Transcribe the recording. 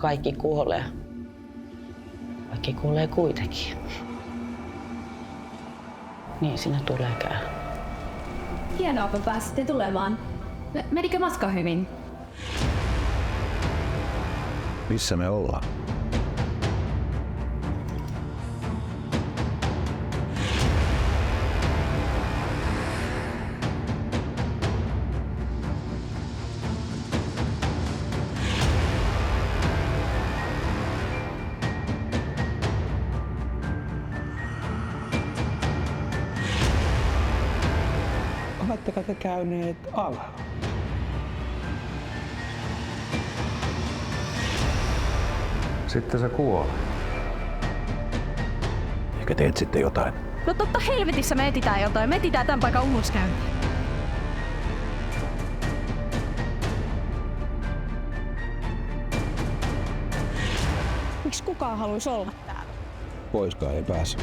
kaikki kuolee. Kaikki kuolee kuitenkin. Niin siinä tulee käydä. Hienoa, kun pääsitte tulemaan. Menikö matka hyvin? Missä me ollaan? Oletteko te käyneet alalla? Sitten se kuolee. Ehkä teet sitten jotain. No totta helvetissä me etitään jotain. Me etitään tämän paikan uuskäyntiä. Miksi kukaan haluaisi olla täällä? Poiskaan ei pääse.